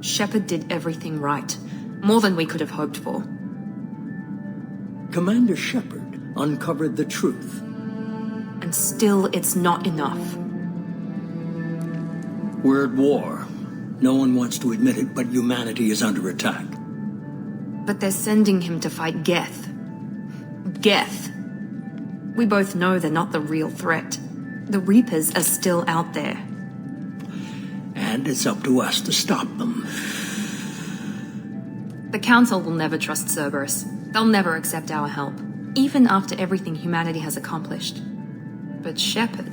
Shepard did everything right. More than we could have hoped for. Commander Shepard uncovered the truth. And still, it's not enough. We're at war. No one wants to admit it, but humanity is under attack. But they're sending him to fight Geth. Geth. We both know they're not the real threat. The Reapers are still out there. And it's up to us to stop them. The Council will never trust Cerberus. They'll never accept our help, even after everything humanity has accomplished. But Shepard,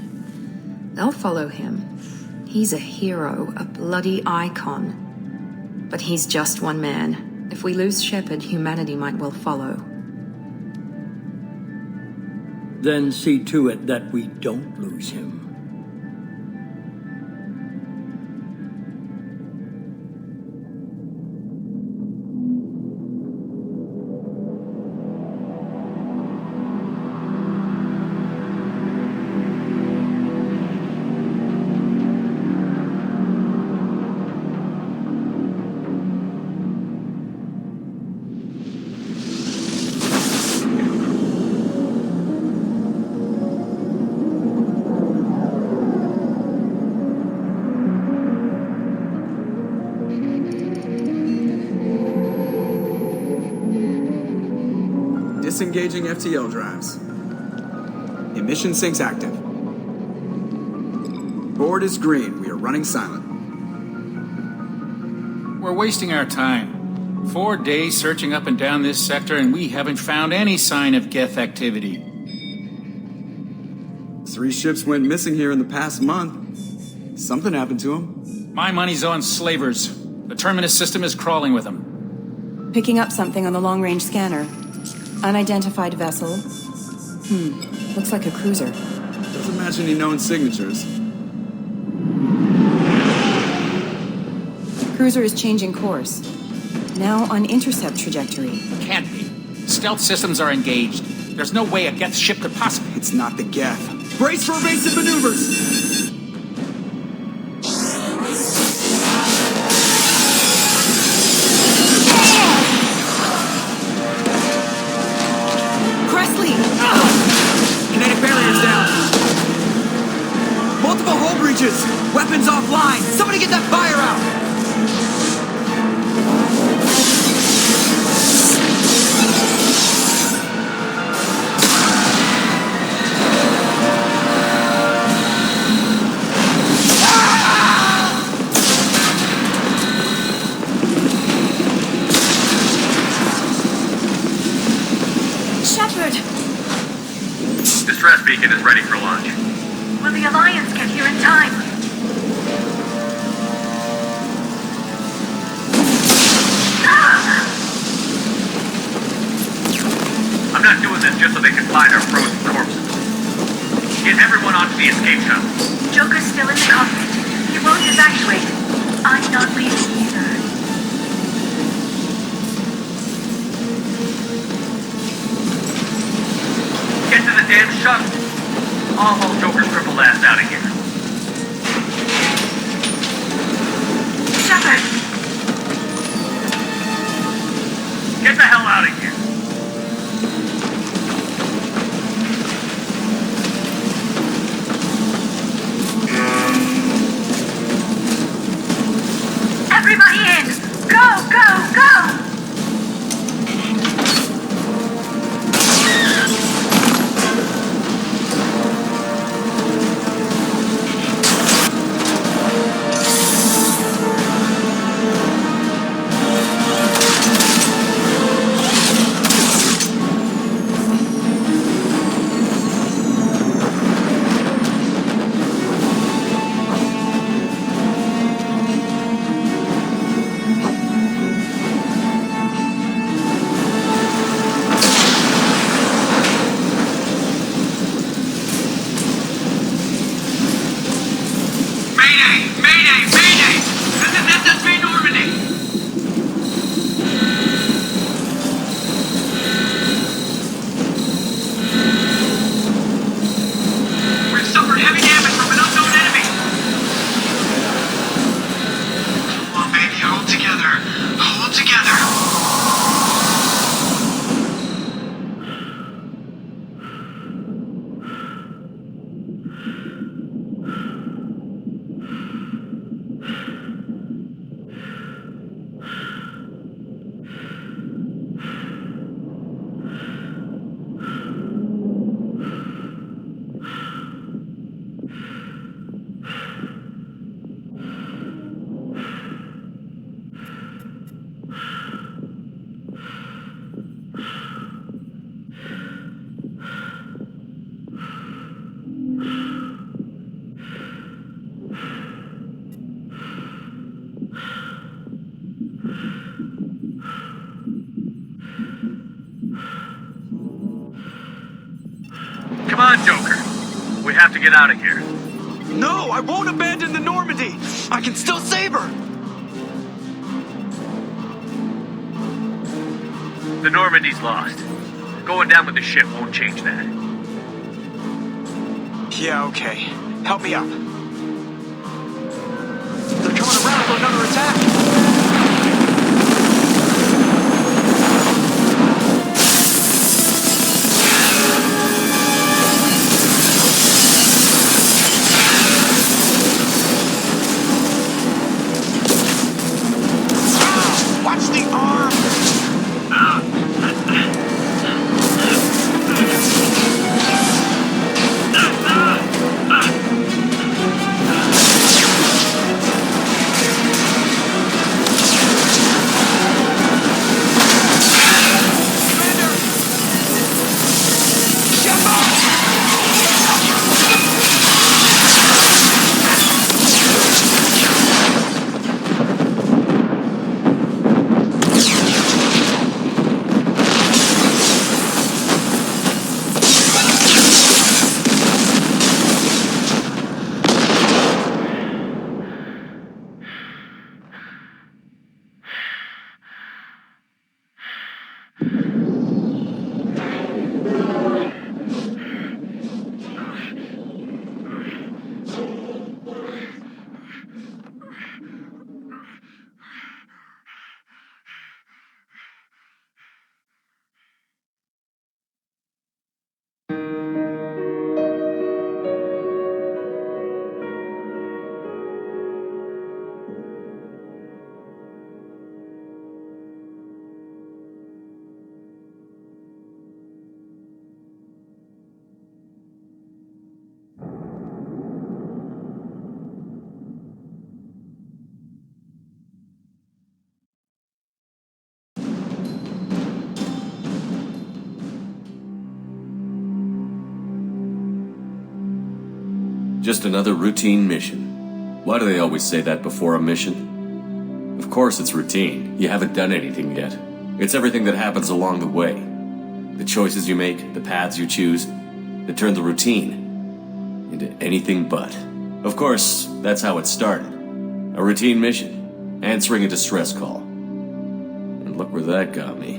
they'll follow him. He's a hero, a bloody icon. But he's just one man. If we lose Shepard, humanity might well follow. Then see to it that we don't lose him. Disengaging FTL drives. Emission sinks active. Board is green. We are running silent. We're wasting our time. 4 days searching up and down this sector, and we haven't found any sign of Geth activity. 3 ships went missing here in the past month. Something happened to them. My money's on slavers. The Terminus system is crawling with them. Picking up something on the long-range scanner. Unidentified vessel. Looks like a cruiser. Doesn't match any known signatures. Cruiser is changing course. Now on intercept trajectory. Can't be. Stealth systems are engaged. There's no way a Geth ship could possibly... It's not the Geth. Brace for evasive maneuvers! Kinetic barriers down. Multiple hull breaches. Weapons offline. Somebody get that fire out. Distress beacon is ready for launch. Will the Alliance get here in time? I'm not doing this just so they can find our frozen corpses. Get everyone onto the escape shuttle. Joker's still in the cockpit. He won't evacuate. I'm not leaving either. Get to the damn shuttle. I'll haul Joker's crippled ass out of here. Shepard! Get the hell out of here. Everybody in! Go, go, go! to get out of here. No, I won't abandon the Normandy! I can still save her! The Normandy's lost. Going down with the ship won't change that. Yeah, okay. Help me up. They're coming around for another attack! Watch the arm! Just another routine mission. Why do they always say that before a mission? Of course it's routine. You haven't done anything yet. It's everything that happens along the way. The choices you make, the paths you choose, that turn the routine into anything but. Of course, that's how it started. A routine mission, answering a distress call. And look where that got me.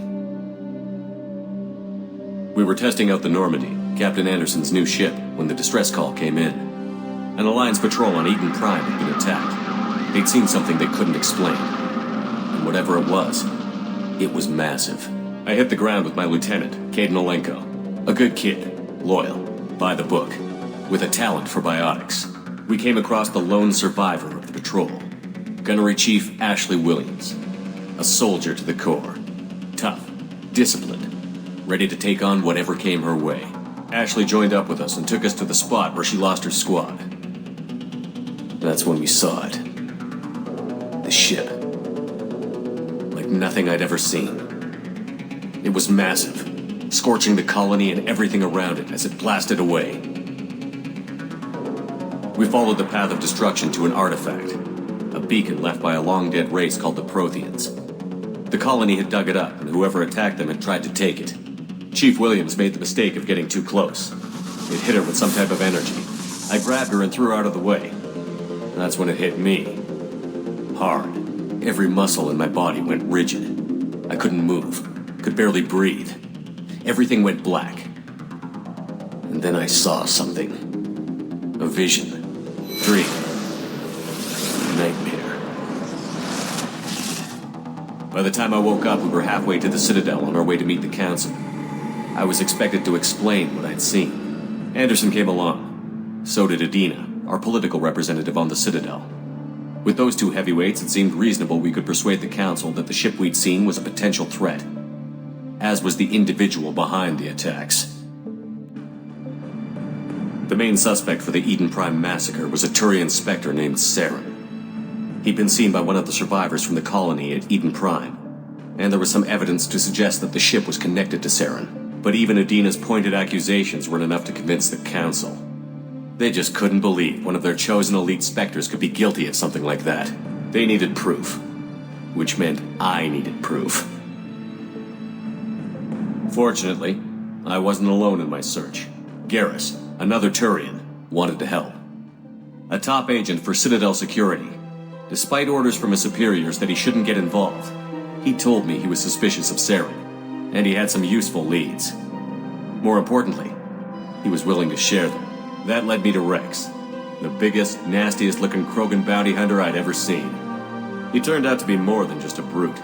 We were testing out the Normandy, Captain Anderson's new ship, when the distress call came in. An Alliance patrol on Eden Prime had been attacked. They'd seen something they couldn't explain. And whatever it was massive. I hit the ground with my lieutenant, Caden Olenko. A good kid, loyal, by the book, with a talent for biotics. We came across the lone survivor of the patrol, Gunnery Chief Ashley Williams. A soldier to the core. Tough, disciplined, ready to take on whatever came her way. Ashley joined up with us and took us to the spot where she lost her squad. That's when we saw it. The ship. Like nothing I'd ever seen. It was massive, scorching the colony and everything around it as it blasted away. We followed the path of destruction to an artifact, a beacon left by a long-dead race called the Protheans. The colony had dug it up, and whoever attacked them had tried to take it. Chief Williams made the mistake of getting too close. It hit her with some type of energy. I grabbed her and threw her out of the way. That's when it hit me. Hard. Every muscle in my body went rigid. I couldn't move. Could barely breathe. Everything went black. And then I saw something. A vision. Dream. Nightmare. By the time I woke up, we were halfway to the Citadel on our way to meet the Council. I was expected to explain what I'd seen. Anderson came along. So did Adina, our political representative on the Citadel. With those two heavyweights, it seemed reasonable we could persuade the Council that the ship we'd seen was a potential threat, as was the individual behind the attacks. The main suspect for the Eden Prime massacre was a Turian Spectre named Saren. He'd been seen by one of the survivors from the colony at Eden Prime, and there was some evidence to suggest that the ship was connected to Saren. But even Adina's pointed accusations weren't enough to convince the Council. They just couldn't believe one of their chosen elite Spectres could be guilty of something like that. They needed proof. Which meant I needed proof. Fortunately, I wasn't alone in my search. Garrus, another Turian, wanted to help. A top agent for Citadel Security. Despite orders from his superiors that he shouldn't get involved, he told me he was suspicious of Saren, and he had some useful leads. More importantly, he was willing to share them. That led me to Rex, the biggest, nastiest-looking Krogan bounty hunter I'd ever seen. He turned out to be more than just a brute.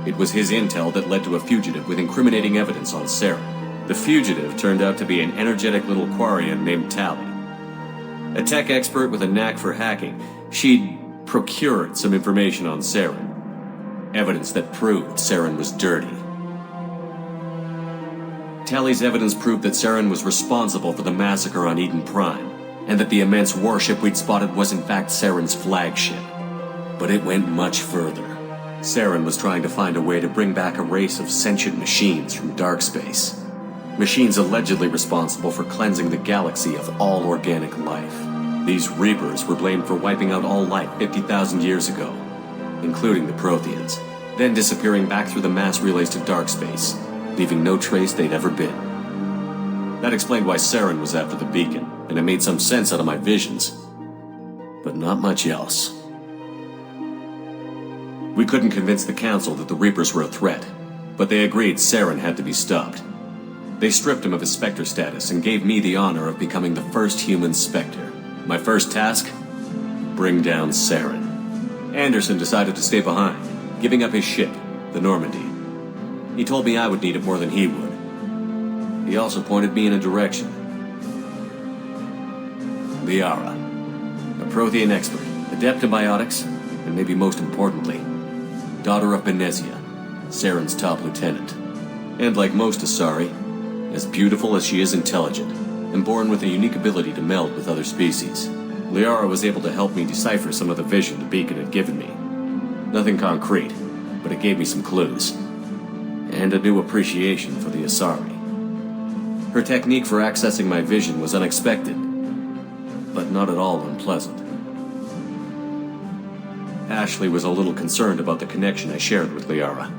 It was his intel that led to a fugitive with incriminating evidence on Saren. The fugitive turned out to be an energetic little Quarian named Tally. A tech expert with a knack for hacking, she'd procured some information on Saren. Evidence that proved Saren was dirty. Tally's evidence proved that Saren was responsible for the massacre on Eden Prime, and that the immense warship we'd spotted was in fact Saren's flagship. But it went much further. Saren was trying to find a way to bring back a race of sentient machines from dark space. Machines allegedly responsible for cleansing the galaxy of all organic life. These Reapers were blamed for wiping out all life 50,000 years ago, including the Protheans, then disappearing back through the mass relays to dark space, leaving no trace they'd ever been. That explained why Saren was after the beacon, and it made some sense out of my visions. But not much else. We couldn't convince the Council that the Reapers were a threat, but they agreed Saren had to be stopped. They stripped him of his Spectre status and gave me the honor of becoming the first human Spectre. My first task? Bring down Saren. Anderson decided to stay behind, giving up his ship, the Normandy. He told me I would need it more than he would. He also pointed me in a direction. Liara, a Prothean expert, adept in biotics, and maybe most importantly, daughter of Benezia, Saren's top lieutenant. And like most Asari, as beautiful as she is intelligent, and born with a unique ability to meld with other species. Liara was able to help me decipher some of the vision the beacon had given me. Nothing concrete, but it gave me some clues. And a new appreciation for the Asari. Her technique for accessing my vision was unexpected, but not at all unpleasant. Ashley was a little concerned about the connection I shared with Liara.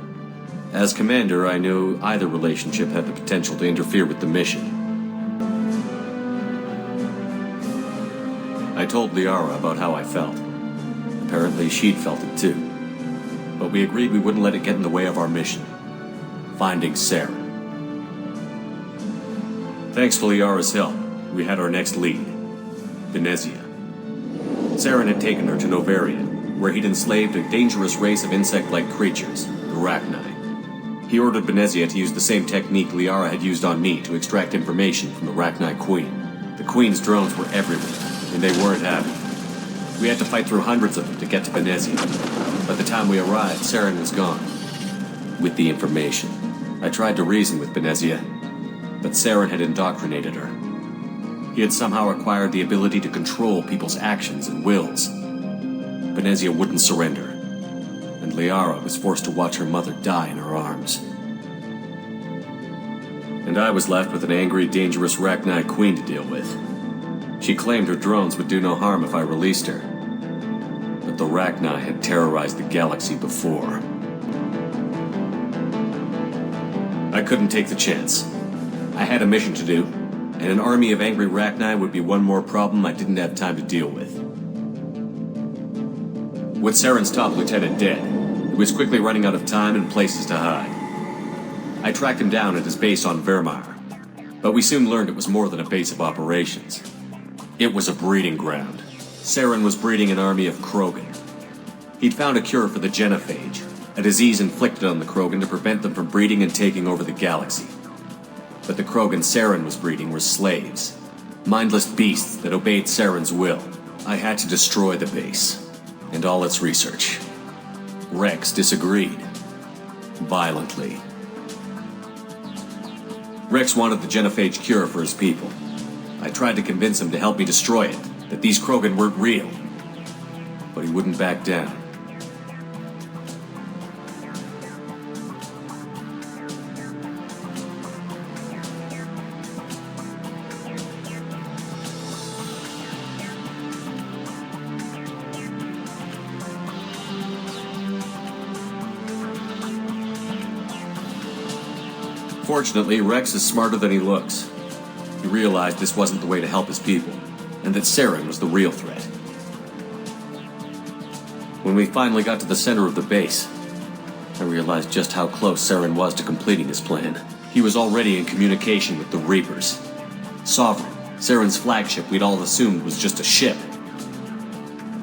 As commander, I knew either relationship had the potential to interfere with the mission. I told Liara about how I felt. Apparently she'd felt it too. But we agreed we wouldn't let it get in the way of our mission. Finding Saren. Thanks to Liara's help, we had our next lead. Benezia. Saren had taken her to Novarian, where he'd enslaved a dangerous race of insect-like creatures, the Rachni. He ordered Benezia to use the same technique Liara had used on me to extract information from the Rachni Queen. The Queen's drones were everywhere, and they weren't happy. We had to fight through hundreds of them to get to Benezia. By the time we arrived, Saren was gone. With the information. I tried to reason with Benezia, but Saren had indoctrinated her. He had somehow acquired the ability to control people's actions and wills. Benezia wouldn't surrender, and Liara was forced to watch her mother die in her arms. And I was left with an angry, dangerous Rachni Queen to deal with. She claimed her drones would do no harm if I released her. But the Rachni had terrorized the galaxy before. I couldn't take the chance. I had a mission to do, and an army of angry Rachni would be one more problem I didn't have time to deal with. With Saren's top lieutenant dead, he was quickly running out of time and places to hide. I tracked him down at his base on Vermeer, but we soon learned it was more than a base of operations. It was a breeding ground. Saren was breeding an army of Krogan. He'd found a cure for the genophage, a disease inflicted on the Krogan to prevent them from breeding and taking over the galaxy. But the Krogan Saren was breeding were slaves, mindless beasts that obeyed Saren's will. I had to destroy the base, and all its research. Rex disagreed. Violently. Rex wanted the genophage cure for his people. I tried to convince him to help me destroy it, that these Krogan weren't real. But he wouldn't back down. Fortunately, Rex is smarter than he looks. He realized this wasn't the way to help his people. and that Saren was the real threat. When we finally got to the center of the base, I realized just how close Saren was to completing his plan. He was already in communication with the Reapers. Sovereign, Saren's flagship we'd all assumed was just a ship,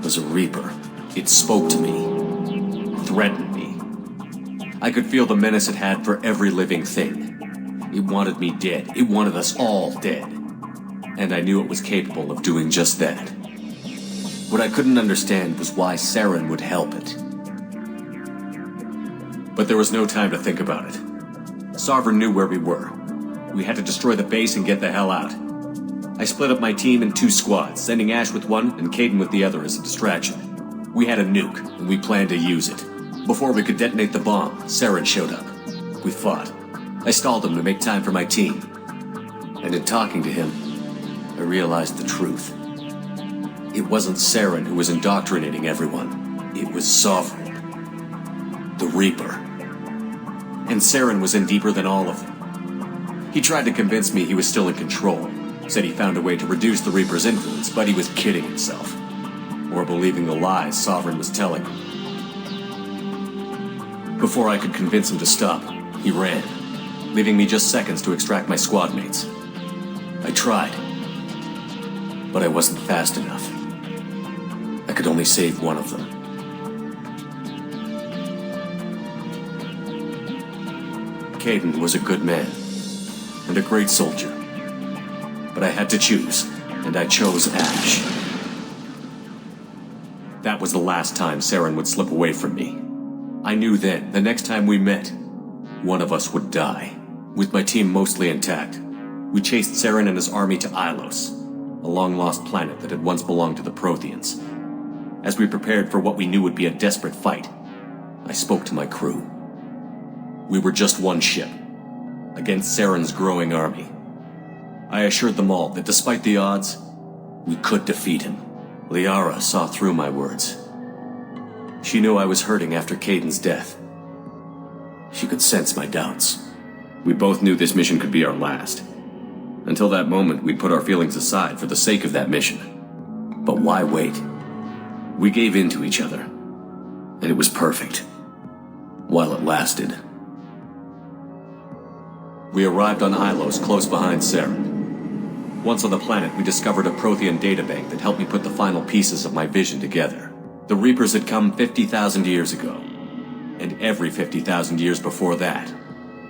was a Reaper. It spoke to me, threatened me. I could feel the menace it had for every living thing. It wanted me dead. It wanted us all dead. And I knew it was capable of doing just that. What I couldn't understand was why Saren would help it. But there was no time to think about it. Sovereign knew where we were. We had to destroy the base and get the hell out. I split up my team in 2 squads, sending Ash with one and Caden with the other as a distraction. We had a nuke, and we planned to use it. Before we could detonate the bomb, Saren showed up. We fought. I stalled him to make time for my team. And in talking to him, I realized the truth. It wasn't Saren who was indoctrinating everyone. It was Sovereign. The Reaper. And Saren was in deeper than all of them. He tried to convince me he was still in control. Said he found a way to reduce the Reaper's influence, but he was kidding himself. Or believing the lies Sovereign was telling him. Before I could convince him to stop, he ran, leaving me just seconds to extract my squad mates. I tried, but I wasn't fast enough. I could only save one of them. Caden was a good man, and a great soldier. But I had to choose, and I chose Ash. That was the last time Saren would slip away from me. I knew then, the next time we met, one of us would die. With my team mostly intact, we chased Saren and his army to Ilos, a long-lost planet that had once belonged to the Protheans. As we prepared for what we knew would be a desperate fight, I spoke to my crew. We were just one ship, against Saren's growing army. I assured them all that despite the odds, we could defeat him. Liara saw through my words. She knew I was hurting after Caden's death. She could sense my doubts. We both knew this mission could be our last. Until that moment, we'd put our feelings aside for the sake of that mission. But why wait? We gave in to each other, and it was perfect. While it lasted. We arrived on Ilos, close behind Saren. Once on the planet, we discovered a Prothean databank that helped me put the final pieces of my vision together. The Reapers had come 50,000 years ago, and every 50,000 years before that,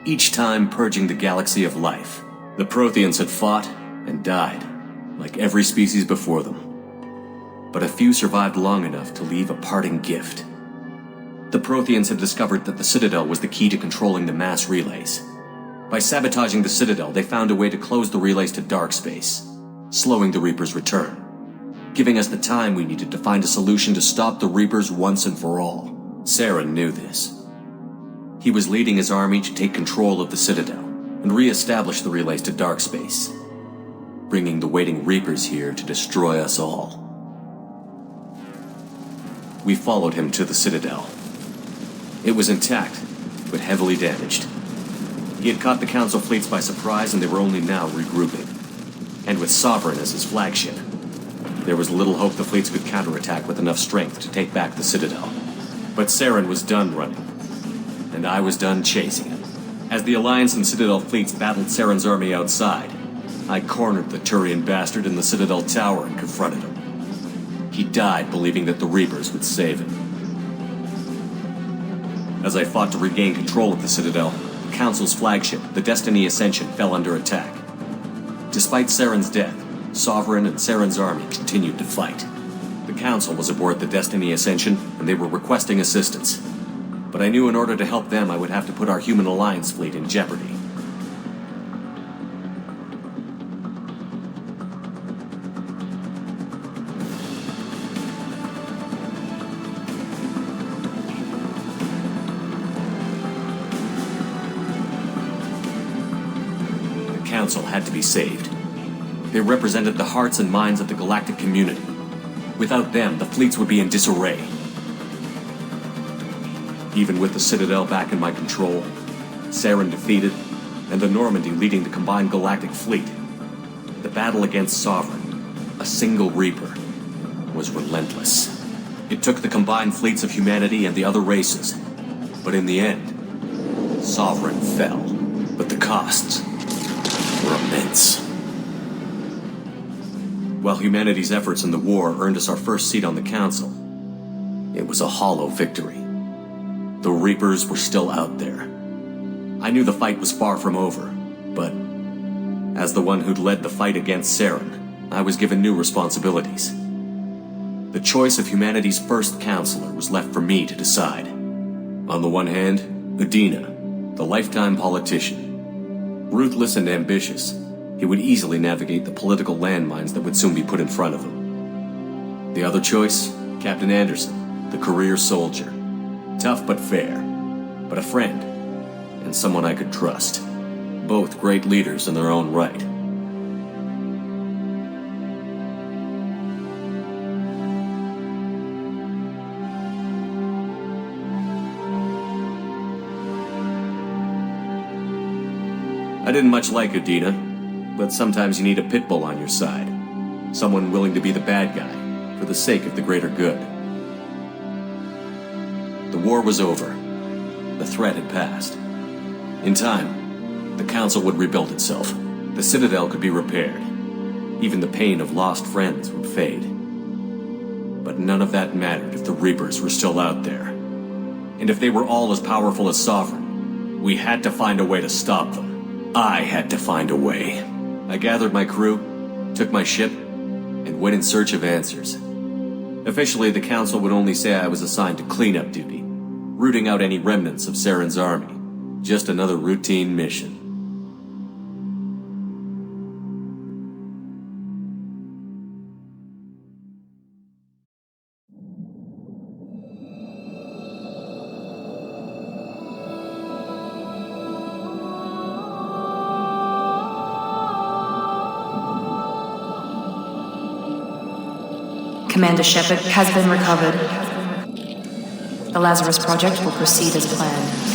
each time purging the galaxy of life. The Protheans had fought and died, like every species before them. But a few survived long enough to leave a parting gift. The Protheans had discovered that the Citadel was the key to controlling the mass relays. By sabotaging the Citadel, they found a way to close the relays to dark space, slowing the Reapers' return, giving us the time we needed to find a solution to stop the Reapers once and for all. Saren knew this. He was leading his army to take control of the Citadel and re-establish the relays to dark space, bringing the waiting Reapers here to destroy us all. We followed him to the Citadel. It was intact, but heavily damaged. He had caught the Council fleets by surprise, and they were only now regrouping. And with Sovereign as his flagship, there was little hope the fleets could counterattack with enough strength to take back the Citadel. But Saren was done running, and I was done chasing him. As the Alliance and Citadel fleets battled Saren's army outside, I cornered the Turian bastard in the Citadel tower and confronted him. He died believing that the Reapers would save him. As I fought to regain control of the Citadel, the Council's flagship, the Destiny Ascension, fell under attack. Despite Saren's death, Sovereign and Saren's army continued to fight. The Council was aboard the Destiny Ascension, and they were requesting assistance. But I knew in order to help them, I would have to put our human Alliance fleet in jeopardy. The Council had to be saved. They represented the hearts and minds of the galactic community. Without them, the fleets would be in disarray. Even with the Citadel back in my control, Saren defeated, and the Normandy leading the combined galactic fleet, the battle against Sovereign a single Reaper, was relentless. It took the combined fleets of humanity and the other races. But in the end, Sovereign fell. But the costs were immense. While humanity's efforts in the war earned us our first seat on the Council, it was a hollow victory. The Reapers were still out there. I knew the fight was far from over, but as the one who'd led the fight against Saren, I was given new responsibilities. The choice of humanity's first counselor was left for me to decide. On the one hand, Udina, the lifetime politician. Ruthless and ambitious, he would easily navigate the political landmines that would soon be put in front of him. The other choice, Captain Anderson, the career soldier. Tough but fair, but a friend, and someone I could trust. Both great leaders in their own right. I didn't much like Udina, but sometimes you need a pit bull on your side. Someone willing to be the bad guy, for the sake of the greater good. The war was over. The threat had passed. In time, the Council would rebuild itself. The Citadel could be repaired. Even the pain of lost friends would fade. But none of that mattered if the Reapers were still out there. And if they were all as powerful as Sovereign, we had to find a way to stop them. I had to find a way. I gathered my crew, took my ship, and went in search of answers. Officially, the Council would only say I was assigned to cleanup duty, rooting out any remnants of Saren's army. Just another routine mission. Commander Shepard has been recovered. The Lazarus Project will proceed as planned.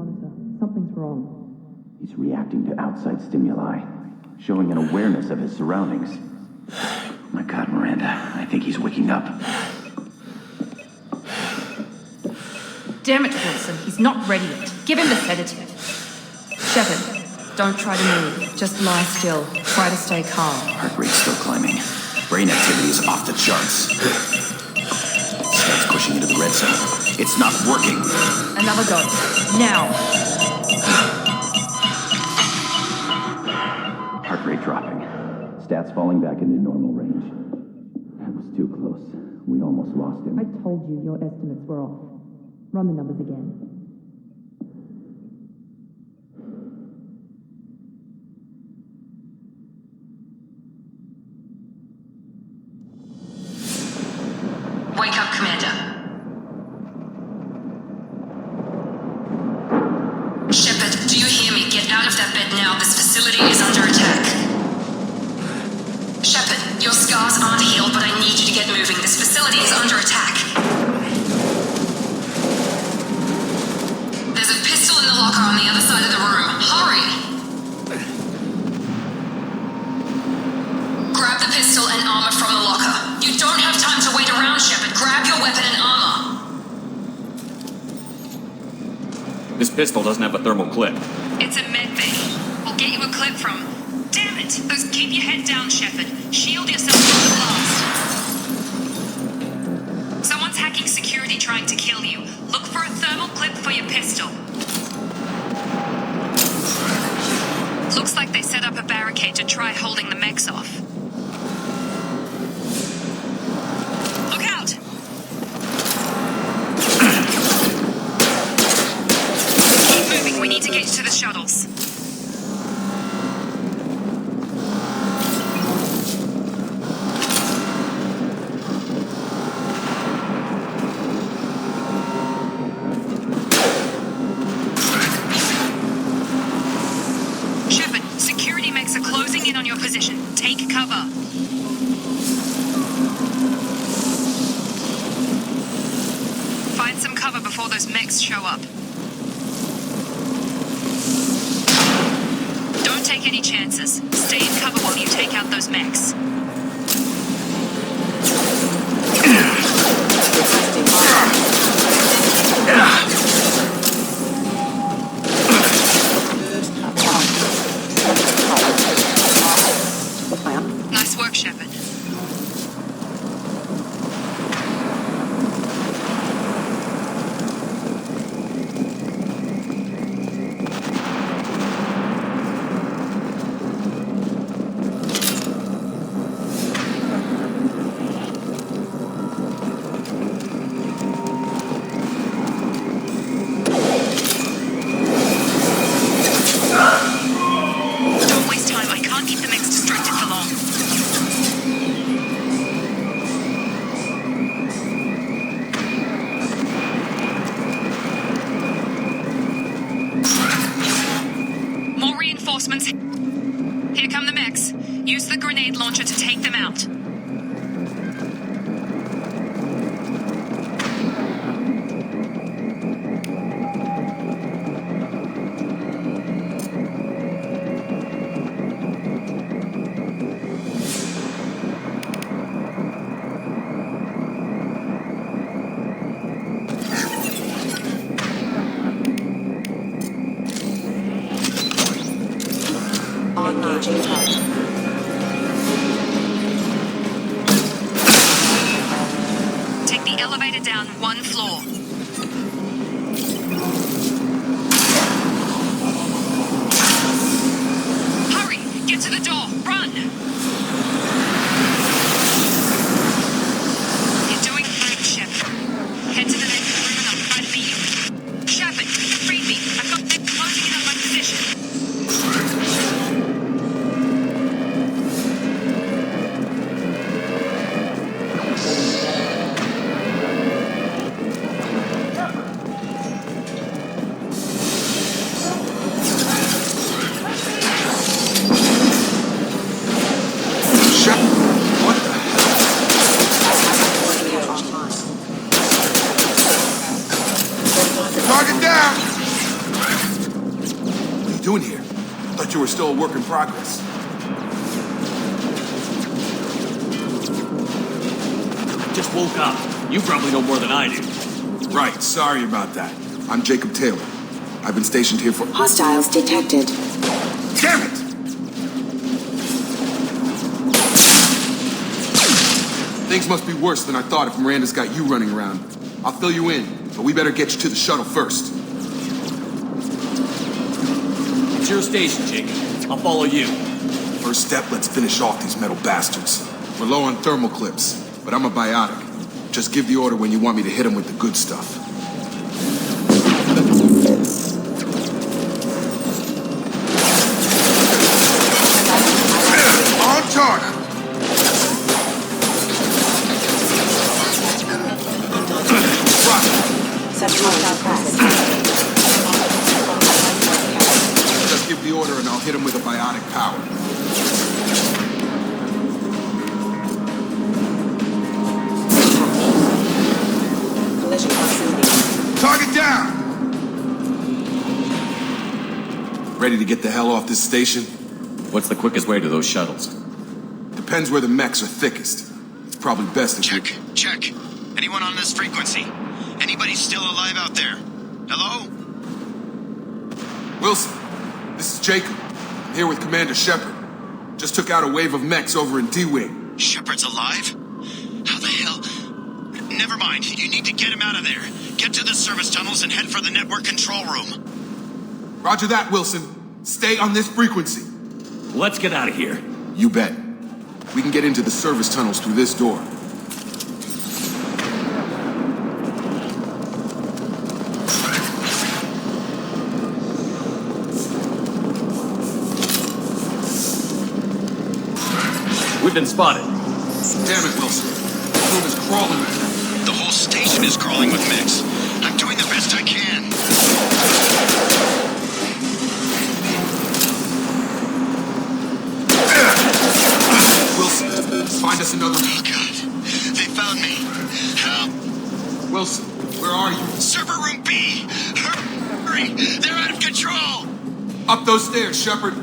monitor. Something's wrong. He's reacting to outside stimuli, showing an awareness of his surroundings. My God, Miranda, I think he's waking up. Damn it, Wilson. He's not ready yet. Give him the sedative. Shepard, don't try to move. Just lie still. Try to stay calm. Heart rate's still climbing. Brain activity is off the charts. Starts pushing into the red zone. It's not working. Another go. Now. Heart rate dropping. Stats falling back into normal range. That was too close. We almost lost him. I told you your estimates were off. Run the numbers again. Wake up, Commander. Shepard, do you hear me? Get out of that bed now. This facility is under attack. Shepard, your scars aren't healed, but I need you to get moving. This facility is under attack. There's a pistol in the locker on the other side of the room. Hurry! Grab the pistol and armor from the locker. You don't have time to wait around, Shepard. Grab your weapon and armor. This pistol doesn't have a thermal clip. It's a medbay. We'll get you a clip from... Damn it! Keep your head down, Shepard. Shield yourself from the blast. Someone's hacking security trying to kill you. Look for a thermal clip for your pistol. Looks like they set up a barricade to try holding the mechs off. Look out! Keep moving. We need to get you to the shuttles. Take cover. Find some cover before those mechs show up. Don't take any chances. Stay in cover while you take out those mechs. Nice work, Shepard. Don't waste time. I can't keep the mechs distracted for long. More reinforcements. Here come the mechs. Use the grenade launcher to take them out. Engaging target. Take the elevator down one floor. Hurry! Get to the door! Run! You're doing great, Shepard. Head to the next room and I'll try to beat you. Shepard, read me. I've got them closing in on my position. doing here? Thought you were still a work in progress. Just woke up. You probably know more than I do. Right, sorry about that. I'm Jacob Taylor. I've been stationed here for... Hostiles detected. Damn it! Things must be worse than I thought if Miranda's got you running around. I'll fill you in, but we better get you to the shuttle first. It's your station, Jacob. I'll follow you. First step, let's finish off these metal bastards. We're low on thermal clips, but I'm a biotic. Just give the order when you want me to hit them with the good stuff. On target! Just give the order and I'll hit him with a biotic power. Target down! Ready to get the hell off this station? What's the quickest way to those shuttles? Depends where the mechs are thickest. It's probably best if Check. Anyone on this frequency? Anybody still alive out there? Hello? Wilson, this is Jacob. I'm here with Commander Shepard. Just took out a wave of mechs over in D-Wing. Shepard's alive? How the hell? Never mind. You need to get him out of there. Get to the service tunnels and head for the network control room. Roger that, Wilson. Stay on this frequency. Let's get out of here. You bet. We can get into the service tunnels through this door. We've been spotted. Damn it, Wilson. The room is crawling with them. The whole station is crawling with mechs. I'm doing the best I can. Wilson, find us another... Oh, God. They found me. Help. Wilson, where are you? Server room B. Hurry. They're out of control. Up those stairs, Shepard.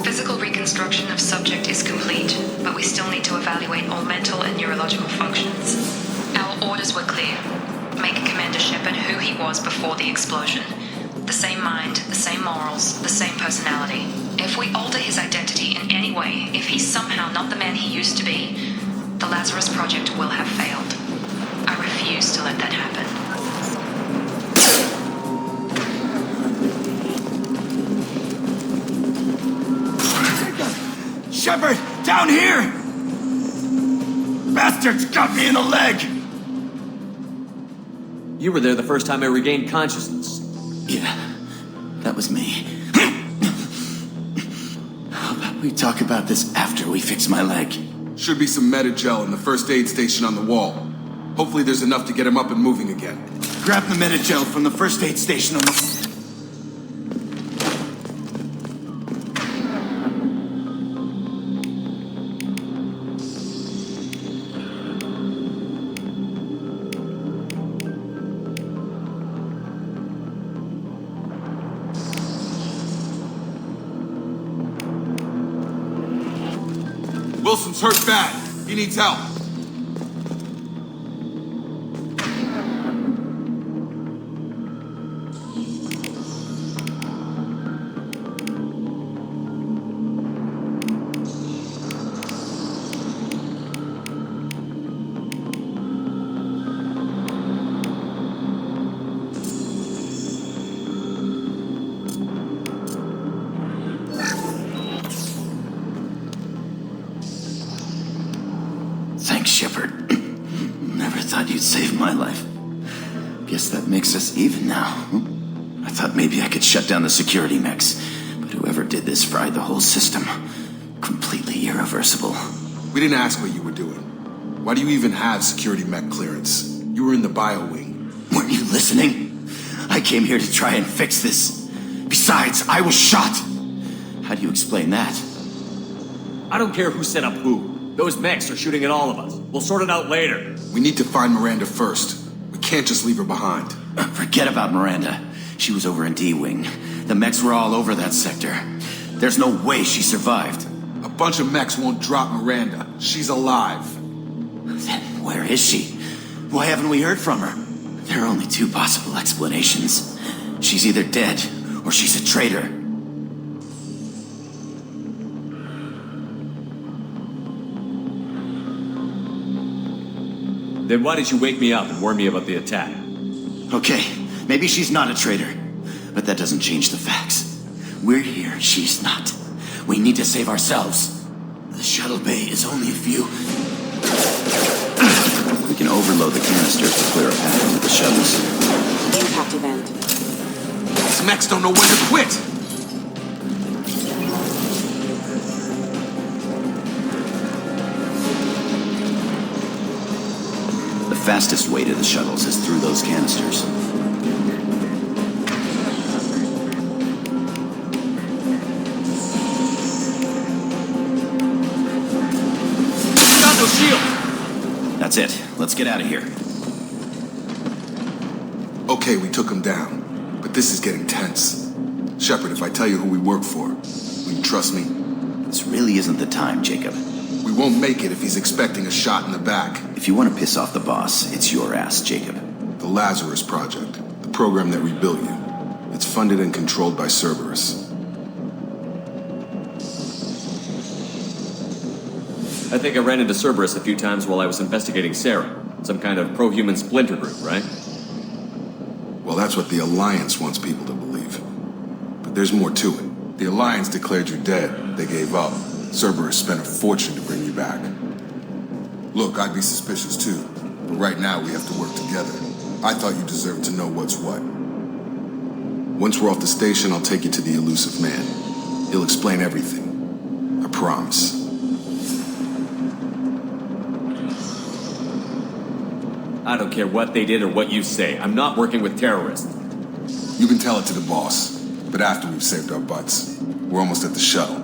Physical reconstruction of subject is complete, but we still need to evaluate all mental and neurological functions. Our orders were clear. Make Commander Shepard who he was before the explosion. The same mind, the same morals, the same personality. If we alter his identity in any way, if he's somehow not the man he used to be, the Lazarus Project will have failed. I refuse to let that happen. Shepard, down here! Bastards got me in the leg! You were there the first time I regained consciousness. Yeah, that was me. How about we talk about this after we fix my leg? Should be some Metagel in the first aid station on the wall. Hopefully there's enough to get him up and moving again. Grab the Metagel from the first aid station on the... Wilson's hurt bad. He needs help. Thanks, Shepard. Never thought you'd save my life. Guess that makes us even now. I thought maybe I could shut down the security mechs, but whoever did this fried the whole system. Completely irreversible. We didn't ask what you were doing. Why do you even have security mech clearance? You were in the bio wing. Weren't you listening? I came here to try and fix this. Besides, I was shot. How do you explain that? I don't care who set up who. Those mechs are shooting at all of us. We'll sort it out later. We need to find Miranda first. We can't just leave her behind. Forget about Miranda. She was over in D-Wing. The mechs were all over that sector. There's no way she survived. A bunch of mechs won't drop Miranda. She's alive. Then where is she? Why haven't we heard from her? There are only two possible explanations. She's either dead, or she's a traitor. Then why did you wake me up and warn me about the attack? Okay, maybe she's not a traitor, but that doesn't change the facts. We're here, she's not. We need to save ourselves. The shuttle bay is only a few... We can overload the canisters to clear a path into the shuttles. Impact event. These mechs don't know when to quit! The fastest way to the shuttles is through those canisters. Got no shield! That's it. Let's get out of here. Okay, we took him down. But this is getting tense. Shepard, if I tell you who we work for, will you trust me? This really isn't the time, Jacob. We won't make it if he's expecting a shot in the back. If you want to piss off the boss, it's your ass, Jacob. The Lazarus Project, the program that rebuilt you. It's funded and controlled by Cerberus. I think I ran into Cerberus a few times while I was investigating Sarah. Some kind of pro-human splinter group, right? Well, that's what the Alliance wants people to believe. But there's more to it. The Alliance declared you dead. They gave up. Cerberus spent a fortune to bring you back. Look, I'd be suspicious too. But right now we have to work together. I thought you deserved to know what's what. Once we're off the station, I'll take you to the elusive man. He'll explain everything. I promise. I don't care what they did or what you say. I'm not working with terrorists. You can tell it to the boss. But after we've saved our butts. We're almost at the shuttle.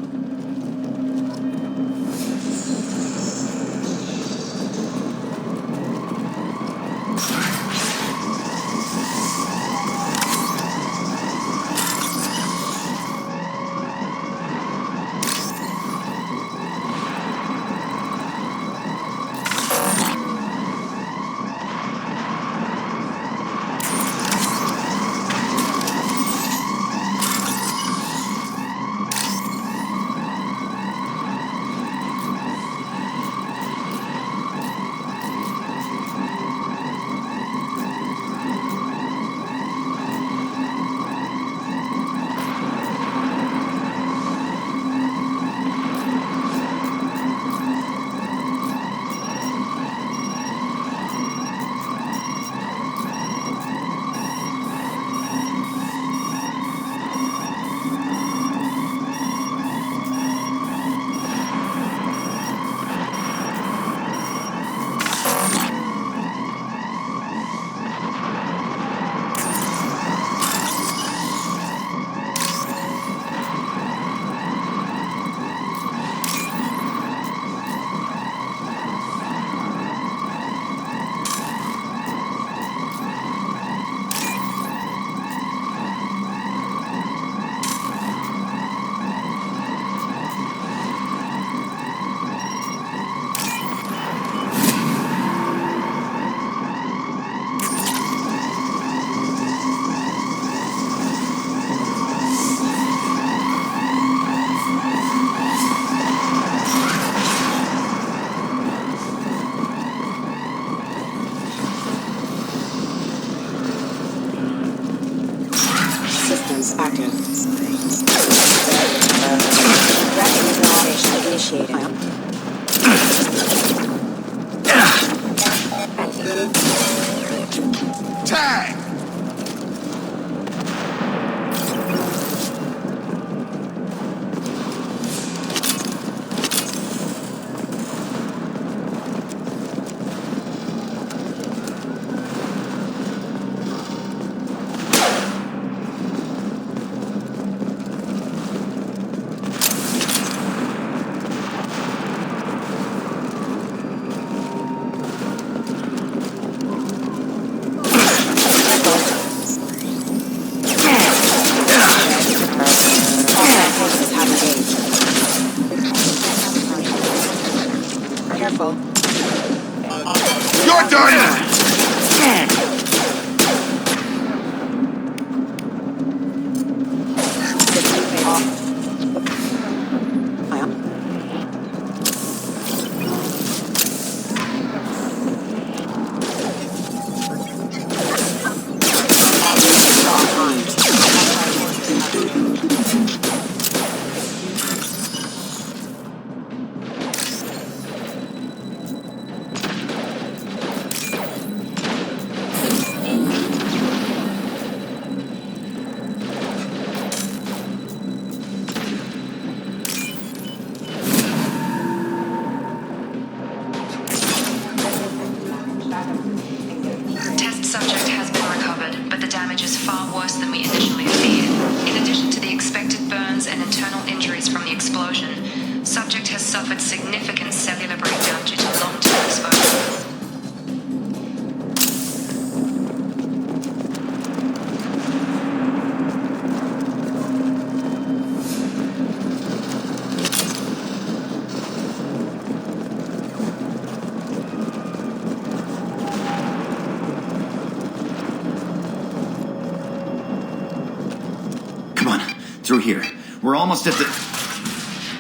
Through here. We're almost at the...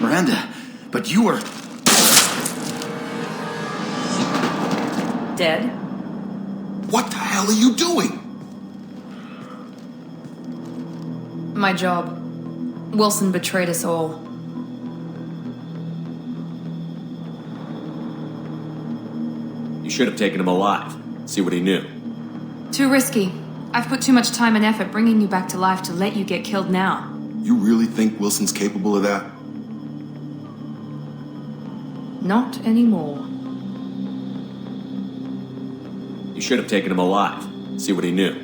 Miranda, but you are... Dead? What the hell are you doing? My job. Wilson betrayed us all. You should have taken him alive. See what he knew. Too risky. I've put too much time and effort bringing you back to life to let you get killed now. You really think Wilson's capable of that? Not anymore. You should have taken him alive. See what he knew.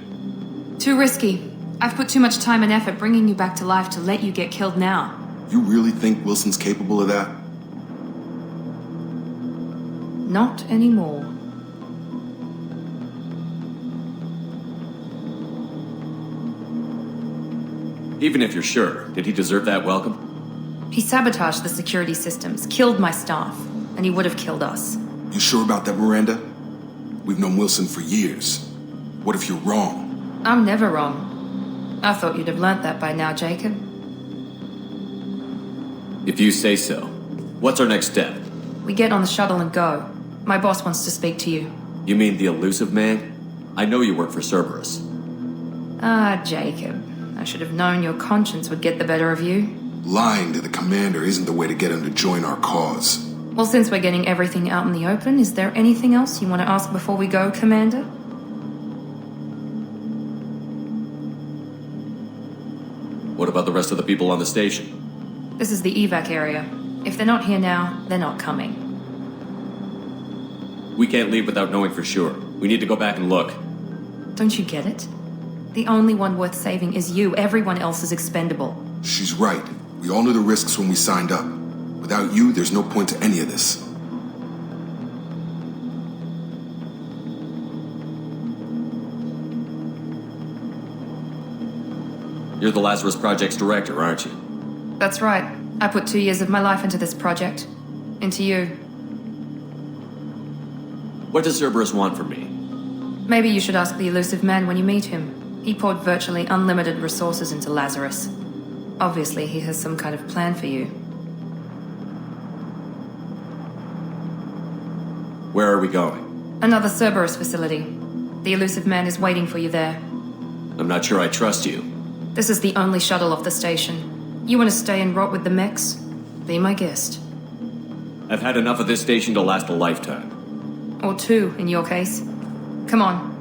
Too risky. I've put too much time and effort bringing you back to life to let you get killed now. You really think Wilson's capable of that? Not anymore. Even if you're sure, did he deserve that welcome? He sabotaged the security systems, killed my staff, and he would have killed us. You sure about that, Miranda? We've known Wilson for years. What if you're wrong? I'm never wrong. I thought you'd have learnt that by now, Jacob. If you say so. What's our next step? We get on the shuttle and go. My boss wants to speak to you. You mean the elusive man? I know you work for Cerberus. Ah, Jacob. I should have known your conscience would get the better of you. Lying to the commander isn't the way to get him to join our cause. Well, since we're getting everything out in the open, is there anything else you want to ask before we go, Commander? What about the rest of the people on the station? This is the evac area. If they're not here now, they're not coming. We can't leave without knowing for sure. We need to go back and look. Don't you get it? The only one worth saving is you. Everyone else is expendable. She's right. We all knew the risks when we signed up. Without you, there's no point to any of this. You're the Lazarus Project's director, aren't you? That's right. I put 2 years of my life into this project. Into you. What does Cerberus want from me? Maybe you should ask the elusive man when you meet him. He poured virtually unlimited resources into Lazarus. Obviously, he has some kind of plan for you. Where are we going? Another Cerberus facility. The elusive man is waiting for you there. I'm not sure I trust you. This is the only shuttle off the station. You want to stay and rot with the mechs? Be my guest. I've had enough of this station to last a lifetime. Or 2, in your case. Come on.